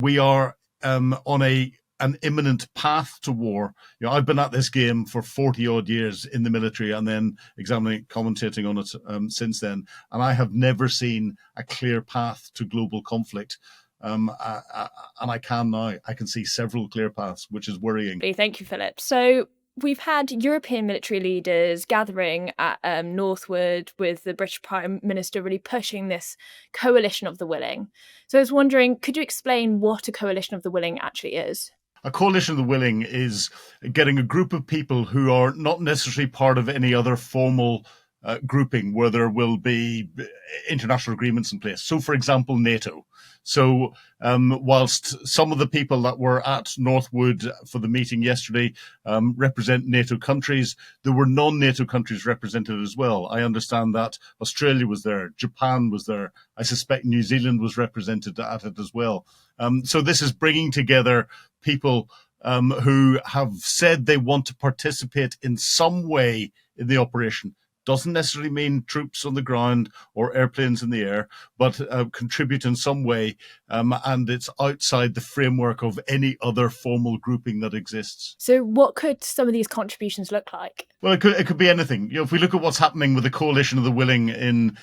We are on an imminent path to war. I've been at this game for 40 odd years in the military and then commentating on it since then. And I have never seen a clear path to global conflict. And I can see several clear paths, which is worrying. Thank you, Philip. So we've had European military leaders gathering at Northwood with the British Prime Minister really pushing this coalition of the willing. So I was wondering, could you explain what a coalition of the willing actually is? A coalition of the willing is getting a group of people who are not necessarily part of any other formal grouping where there will be international agreements in place. So, for example, NATO. So, whilst some of the people that were at Northwood for the meeting yesterday represent NATO countries, there were non-NATO countries represented as well. I understand that Australia was there, Japan was there. I suspect New Zealand was represented at it as well. So this is bringing together people who have said they want to participate in some way in the operation. Doesn't necessarily mean troops on the ground or airplanes in the air, but contribute in some way. And it's outside the framework of any other formal grouping that exists. So what could some of these contributions look like? Well, it could be anything. If we look at what's happening with the coalition of the willing in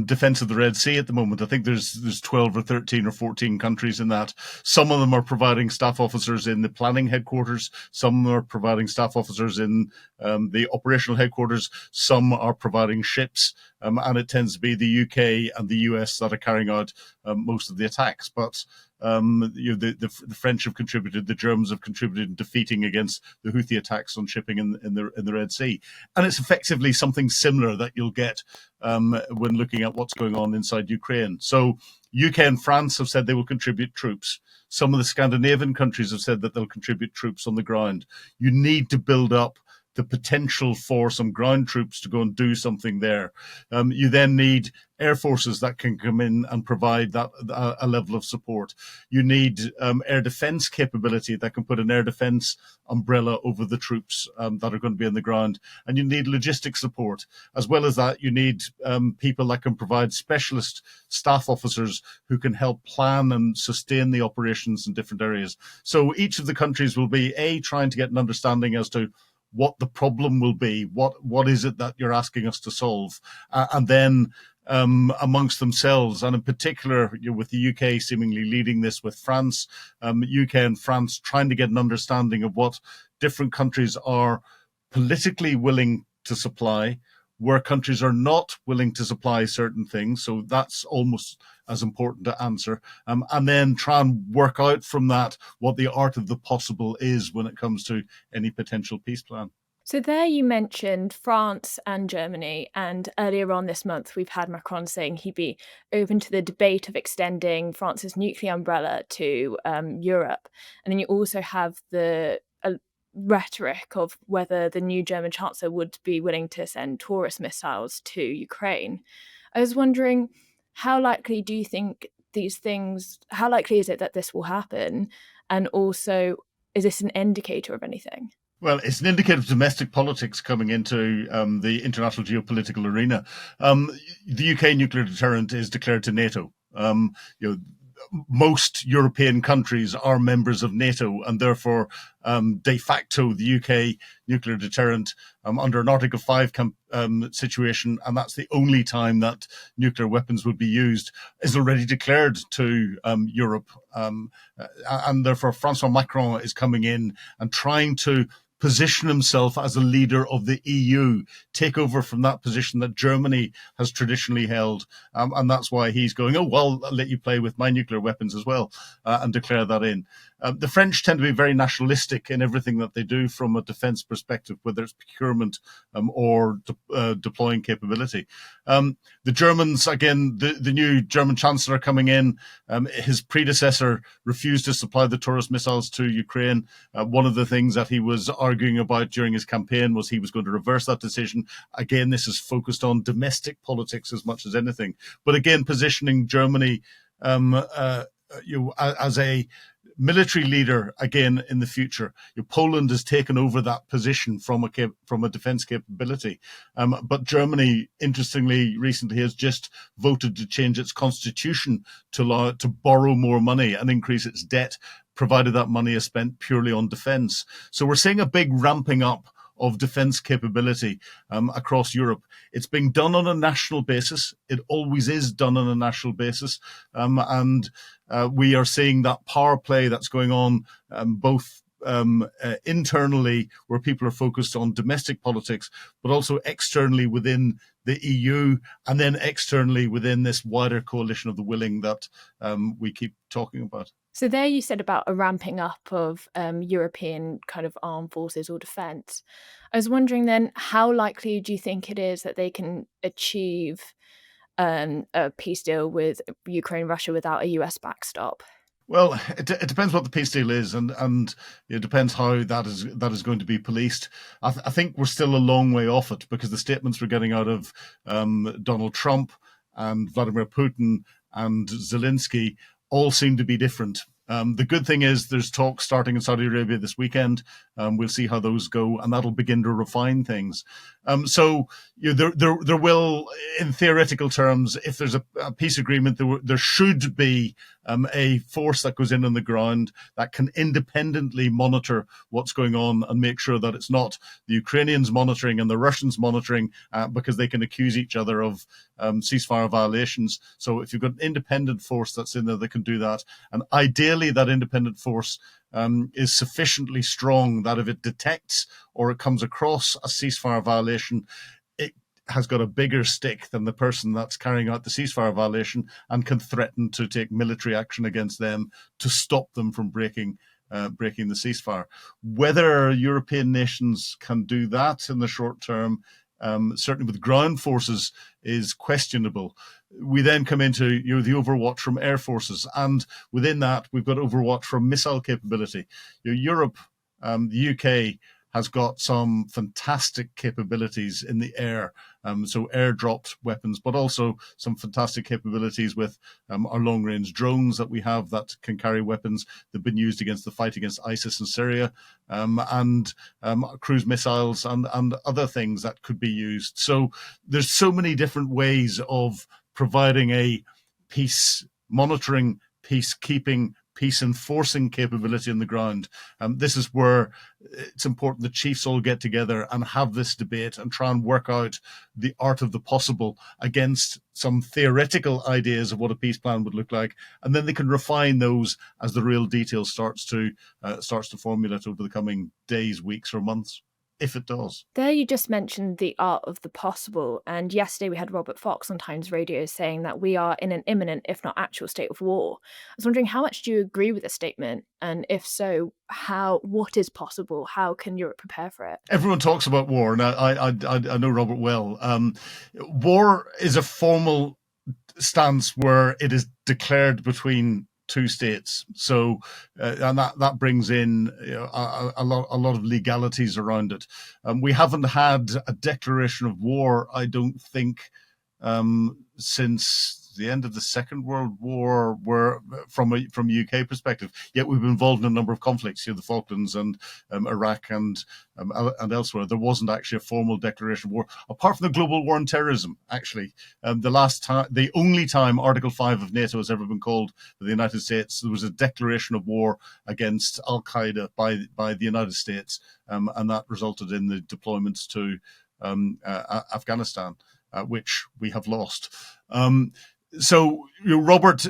defence of the Red Sea at the moment, I think there's 12 or 13 or 14 countries in that. Some of them are providing staff officers in the planning headquarters. Some are providing staff officers in the operational headquarters. Some are providing ships, and it tends to be the UK and the US that are carrying out most of the attacks. But the French have contributed, the Germans have contributed in defeating against the Houthi attacks on shipping in the Red Sea, and it's effectively something similar that you'll get when looking at what's going on inside Ukraine. So UK and France have said they will contribute troops. Some of the Scandinavian countries have said that they'll contribute troops on the ground. You need to build up the potential for some ground troops to go and do something there. You then need air forces that can come in and provide that a level of support. You need air defense capability that can put an air defense umbrella over the troops that are going to be on the ground. And you need logistic support. As well as that, you need people that can provide specialist staff officers who can help plan and sustain the operations in different areas. So each of the countries will be trying to get an understanding as to what the problem will be, what is it that you're asking us to solve, and then amongst themselves, and in particular with the UK seemingly leading this with France, UK and France trying to get an understanding of what different countries are politically willing to supply, where countries are not willing to supply certain things. So that's almost as important to answer. And then try and work out from that what the art of the possible is when it comes to any potential peace plan. So there you mentioned France and Germany, and earlier on this month we've had Macron saying he'd be open to the debate of extending France's nuclear umbrella to Europe. And then you also have the rhetoric of whether the new German Chancellor would be willing to send Taurus missiles to Ukraine. I was wondering, how likely do you think how likely is it that this will happen? And also, is this an indicator of anything? Well, it's an indicator of domestic politics coming into the international geopolitical arena. The UK nuclear deterrent is declared to NATO. Most European countries are members of NATO, and therefore, de facto, the UK nuclear deterrent under an Article 5 situation, and that's the only time that nuclear weapons would be used, is already declared to Europe. And therefore, Francois Macron is coming in and trying to position himself as a leader of the EU, take over from that position that Germany has traditionally held. And that's why he's going, I'll let you play with my nuclear weapons as well, and declare that in. The French tend to be very nationalistic in everything that they do from a defence perspective, whether it's procurement or deploying capability. The Germans, again, the new German Chancellor coming in, his predecessor refused to supply the Taurus missiles to Ukraine. One of the things that he was arguing about during his campaign was he was going to reverse that decision. Again, this is focused on domestic politics as much as anything. But again, positioning Germany as a military leader again in the future. Poland has taken over that position from a defence capability, but Germany, interestingly, recently has just voted to change its constitution to borrow more money and increase its debt, provided that money is spent purely on defence. So we're seeing a big ramping up of defence capability across Europe. It's being done on a national basis. It always is done on a national basis. And we are seeing that power play that's going on both internally, where people are focused on domestic politics, but also externally within the EU, and then externally within this wider coalition of the willing that we keep talking about. So there you said about a ramping up of European kind of armed forces or defence. I was wondering then, how likely do you think it is that they can achieve a peace deal with Ukraine, Russia without a US backstop? Well, it depends what the peace deal is, and it depends how that is going to be policed. I think we're still a long way off it, because the statements we're getting out of Donald Trump and Vladimir Putin and Zelensky all seem to be different. The good thing is there's talks starting in Saudi Arabia this weekend. We'll see how those go, and that'll begin to refine things. So there will, in theoretical terms, if there's a peace agreement, there should be a force that goes in on the ground that can independently monitor what's going on and make sure that it's not the Ukrainians monitoring and the Russians monitoring, because they can accuse each other of ceasefire violations. So if you've got an independent force that's in there that can do that, and ideally that independent force is sufficiently strong that if it detects or it comes across a ceasefire violation, it has got a bigger stick than the person that's carrying out the ceasefire violation and can threaten to take military action against them to stop them from breaking the ceasefire. Whether European nations can do that in the short term, certainly with ground forces, is questionable. We then come into the overwatch from air forces, and within that we've got overwatch from missile capability. Europe, the UK, has got some fantastic capabilities in the air, so air-dropped weapons, but also some fantastic capabilities with our long-range drones that we have that can carry weapons. They've been used against the fight against ISIS in Syria, and cruise missiles and other things that could be used. So there's so many different ways of providing a peace monitoring, peacekeeping, peace enforcing capability on the ground. This is where it's important the chiefs all get together and have this debate and try and work out the art of the possible against some theoretical ideas of what a peace plan would look like, and then they can refine those as the real detail starts to formulate over the coming days, weeks, or months, if it does. There you just mentioned the art of the possible, and yesterday we had Robert Fox on Times Radio saying that we are in an imminent, if not actual, state of war. I was wondering, how much do you agree with this statement? And if so, what is possible? How can Europe prepare for it? Everyone talks about war, and I know Robert well. War is a formal stance where it is declared between two states. So, and that brings in a lot of legalities around it. We haven't had a declaration of war, I don't think, since the end of the Second World War, where from a UK perspective. Yet we've been involved in a number of conflicts, the Falklands and Iraq and elsewhere. There wasn't actually a formal declaration of war, apart from the global war on terrorism. Actually, the only time Article 5 of NATO has ever been called by the United States, there was a declaration of war against Al Qaeda by the United States, and that resulted in the deployments to Afghanistan, which we have lost. So Robert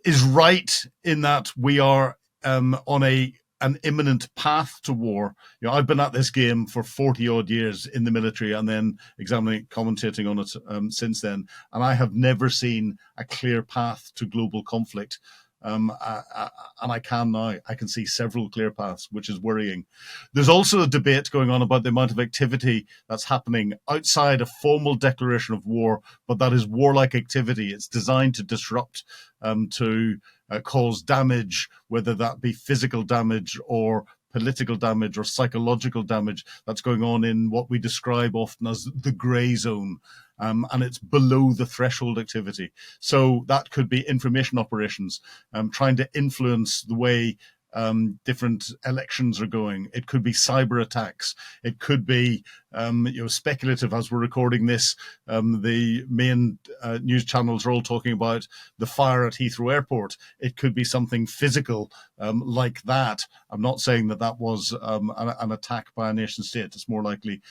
is right in that we are on an imminent path to war. I've been at this game for 40 odd years in the military, and then commentating on it since then, and I have never seen a clear path to global conflict. And I can see several clear paths, which is worrying. There's also a debate going on about the amount of activity that's happening outside a formal declaration of war, but that is warlike activity. It's designed to disrupt, to cause damage, whether that be physical damage or political damage or psychological damage, that's going on in what we describe often as the grey zone. And it's below the threshold activity. So that could be information operations, trying to influence the way different elections are going. It could be cyber attacks. It could be speculative. As we're recording this, the main news channels are all talking about the fire at Heathrow Airport. It could be something physical like that. I'm not saying that was an attack by a nation state. It's more likely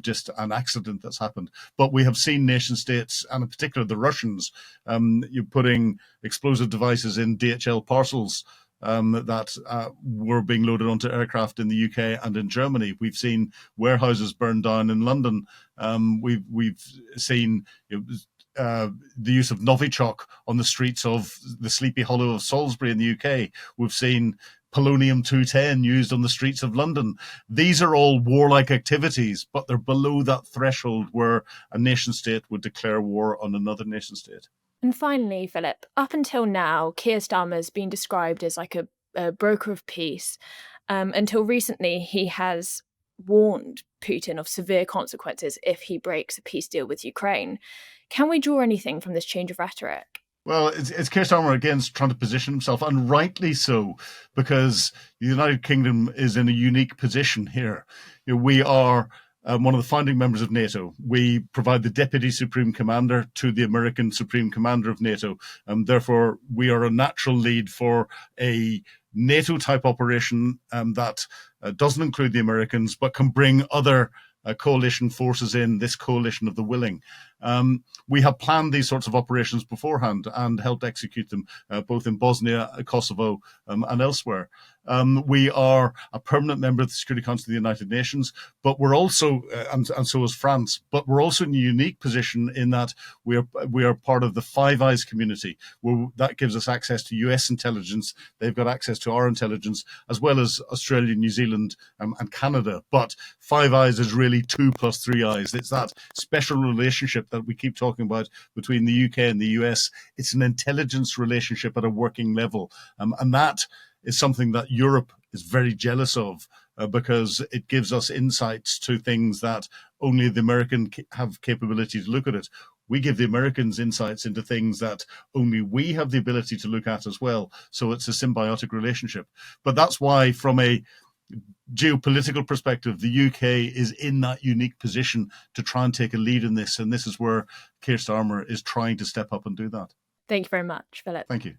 just an accident that's happened. But we have seen nation states, and in particular the Russians, you're putting explosive devices in DHL parcels that were being loaded onto aircraft in the UK and in Germany. We've seen warehouses burned down in London. We've seen the use of Novichock on the streets of the Sleepy Hollow of Salisbury in the UK. We've seen polonium-210 used on the streets of London. These are all warlike activities, but they're below that threshold where a nation state would declare war on another nation state. And finally, Philip, up until now, Keir Starmer has been described as like a broker of peace. Until recently, he has warned Putin of severe consequences if he breaks a peace deal with Ukraine. Can we draw anything from this change of rhetoric? Well, it's Keir Starmer again trying to position himself, and rightly so, because the United Kingdom is in a unique position here. We are one of the founding members of NATO. We provide the Deputy Supreme Commander to the American Supreme Commander of NATO. Therefore, we are a natural lead for a NATO-type operation that doesn't include the Americans, but can bring other coalition forces in, this coalition of the willing. We have planned these sorts of operations beforehand and helped execute them, both in Bosnia, Kosovo, and elsewhere. We are a permanent member of the Security Council of the United Nations, but we're also, and so is France, but we're also in a unique position in that we are part of the Five Eyes community, where that gives us access to US intelligence. They've got access to our intelligence, as well as Australia, New Zealand, and Canada. But Five Eyes is really 2 + 3 eyes. It's that special relationship that we keep talking about between the UK and the US. It's an intelligence relationship at a working level, and that is something that Europe is very jealous of because it gives us insights to things that only the Americans have capability to look at it. We give the Americans insights into things that only we have the ability to look at as well. So it's a symbiotic relationship. But that's why, from a geopolitical perspective, the UK is in that unique position to try and take a lead in this. And this is where Keir Starmer is trying to step up and do that. Thank you very much, Philip. Thank you.